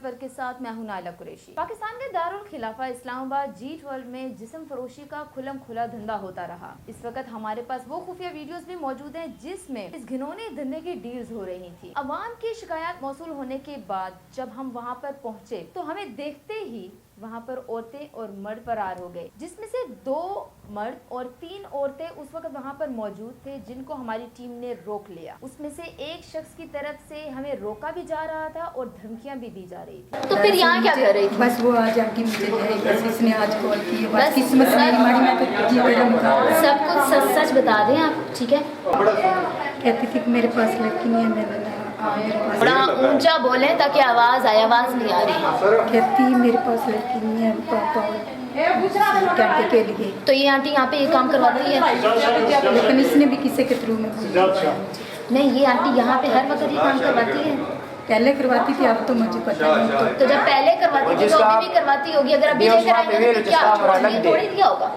Paper के साथ मैं हूं नाइला कुरैशी। पाकिस्तान के दारुल खिलाफा इस्लामाबाद G12 में जिस्म फरोशी का खुलम खुला धंधा होता रहा। इस वक्त हमारे पास वो खुफिया वीडियोस भी मौजूद हैं जिसमें इस घिनौने धंधे की डील्स हो रही थी। अवाम की शिकायत मौसूल होने के बाद जब हम वहाँ पर पहुँचे तो हमें देखते ही वहाँ पर औरतें और मर्द फरार हो गए, जिसमें से 2 मर्द और 3 औरतें उस वक्त वहाँ पर मौजूद थे जिनको हमारी टीम ने रोक लिया। उसमें से एक शख्स की तरफ से हमें रोका भी जा रहा था और धमकियाँ भी दी जा रही थी। तो फिर यहाँ क्या कर रही थी? बस वो आज आके मुझे बस इसने आज कॉल की, बस किस्मत से हमारी, मैं तो जी सब कुछ सच सच बता दें आप, ठीक है? कहती थी कि मेरे पास लड़की नहीं है, मैंने बड़ा ऊंचा बोले ताकि आवाज आए, आवाज नहीं आ रही। कहती मेरे पास लड़की नहीं है पापा कहते के लिए। तो ये आंटी यहाँ पे ये काम करवाती है, लेकिन इसने भी किसी के थ्रू में नहीं, ये आंटी यहाँ पे हर वक्त ये काम करवाती है। पहले करवाती थी, अब तो मुझे पता नहीं। तो जब पहले करवाती थी तो अभी भी करवाती होगी। अगर अभी लेकर आएंगे तो क्या थोड़ी दिया होगा?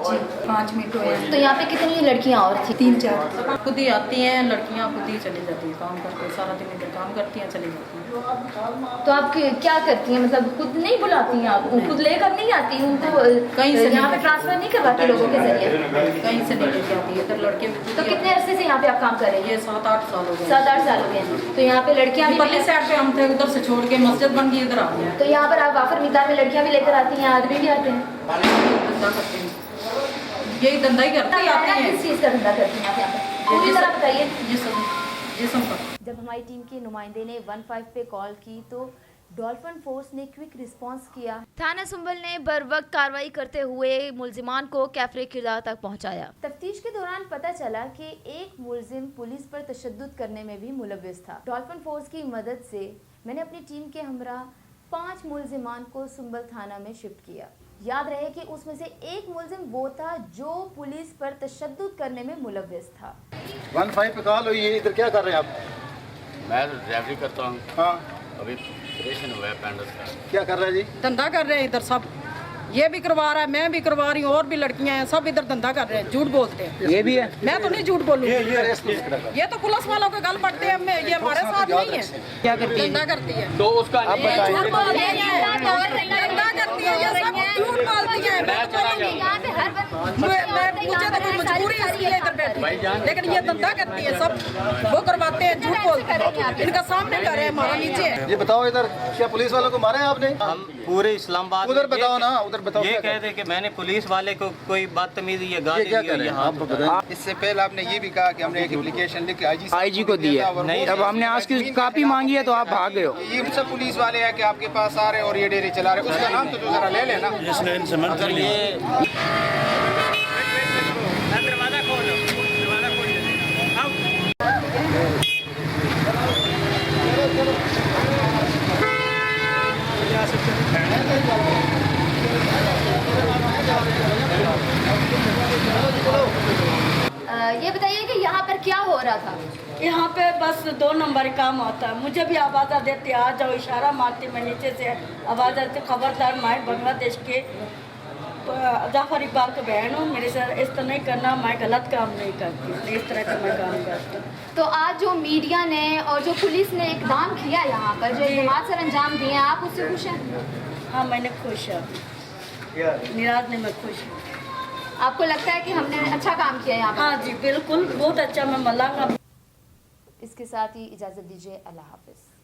5 मिनट हुए। तो यहाँ पे कितनी लड़कियाँ और थी? 3-4 खुद ही आती हैं लड़कियाँ, खुद ही चली जाती है काम करके, सारा दिन इधर काम करती हैं, चली जाती हैं। तो आप क्या करती हैं? मतलब खुद नहीं बुलाती हैं आप, खुद लेकर नहीं आती उनको कहीं से यहाँ पे ट्रांसफर नहीं करवाती लोगों के जरिए? कहीं से नहीं लेके आती है इधर लड़के। तो कितने अरसे से यहाँ पे आप काम कर रही हैं? ये 7-8 साल हो गए। 7-8 साल हो गए। तो यहाँ पे लड़कियाँ भी पहले साइड पे हम थे, उधर से छोड़ के मस्जिद बन गई, इधर आ गए। तो यहाँ पर आप वाफर मिकदार में लड़कियाँ भी लेकर आती हैं, आदमी भी आते हैं? धंधा करते हैं, यही धंधा ही करते हैं। किस चीज़ का धंधा करती हैं आप यहाँ पे? पूरी तरह बताइए। ये सब जब हमारी टीम के नुमाइंदे ने 15 पे कॉल की तो डॉल्फिन फोर्स ने क्विक रिस्पांस किया। थाना सुंबल ने बर वक्त कार्रवाई करते हुए मुलजिमान को कैफरे किरदार तक पहुंचाया। तफ्तीश के दौरान पता चला कि एक मुलजिम पुलिस पर तशद्दुद करने में भी मुलव्विस था। डॉल्फिन फोर्स की मदद से मैंने अपनी टीम के हमरा 5 मुलजिमान को सुंबल थाना में शिफ्ट किया। याद रहे कि उसमें से एक मुलजिम वो था जो पुलिस पर तशद्दुद करने में मुलव्विस था। 15 पे कॉल हुई है, इधर क्या कर रहे हैं आप? मैं ड्राइवरी करता हूँ। हाँ, अभी ऑपरेशन हुआ है पैंडस का। क्या कर रहे हैं जी? धंधा कर रहे हैं इधर सब, ये भी करवा रहा है, मैं भी करवा रही हूँ, और भी लड़कियां हैं, सब इधर धंधा कर रहे हैं, झूठ बोलते हैं। ये भी है? मैं तो नहीं झूठ बोलूँगी, ये ये तो पुलिस वालों के गल पड़ते हैं, ये हमारे साथ नहीं है। क्या करती है? धंधा करती है, तो उसका झूठ बोलती है, धंधा करती है, ये सब झूठ बोलती है। मुझे तो कोई मजबूरी है इसलिए इधर बैठी, लेकिन ये धंधा करती है, सब वो करवाते हैं, झूठ बोलते हैं। इनका सामने कर रहे हैं, हमारा नीचे है। ये बताओ इधर क्या पुलिस वालों को मारा है आपने? हम पूरे इस्लामाबाद उधर बताओ ना, उधर बताओ। ये कह दे कि मैंने पुलिस वाले को कोई बदतमीजी या गाली क्या दी कर रहे है हैं आप बताएं। इससे पहले आपने ये भी कहा कि हमने एक एप्लीकेशन लिख के आईजी को दी है। नहीं, जब हमने आज की कॉपी मांगी है तो आप भाग गए हो। ये सब पुलिस वाले हैं कि आपके पास आ रहे और ये डेरे चला रहे, उसका नाम तो जो जरा ले लेना। अगर ये ये बताइए कि यहाँ पर क्या हो रहा था? यहाँ पे बस 2 नंबर काम होता है। मुझे भी आवाज़ देते आ जाओ, इशारा मारती, मैं नीचे से आवाज़ आती, खबरदार मैं बांग्लादेश के जाफर इकबाल की बहन हूँ, मेरे से इस तरह नहीं करना, मैं गलत काम नहीं करती, इस तरह का मैं काम करती हूँ। तो आज जो मीडिया ने और जो पुलिस ने इकदाम किया यहाँ पर, जो इक़दाम सर अंजाम दिए, आप उससे खुश हैं? हाँ, मैंने खुश हूँ, निराज ने मैं खुश हूँ। आपको लगता है कि हमने अच्छा काम किया यहाँ पर? हाँ जी बिल्कुल, बहुत अच्छा, मैं मलांगा। इसके साथ ही इजाज़त दीजिए, अल्लाह हाफ़िज़।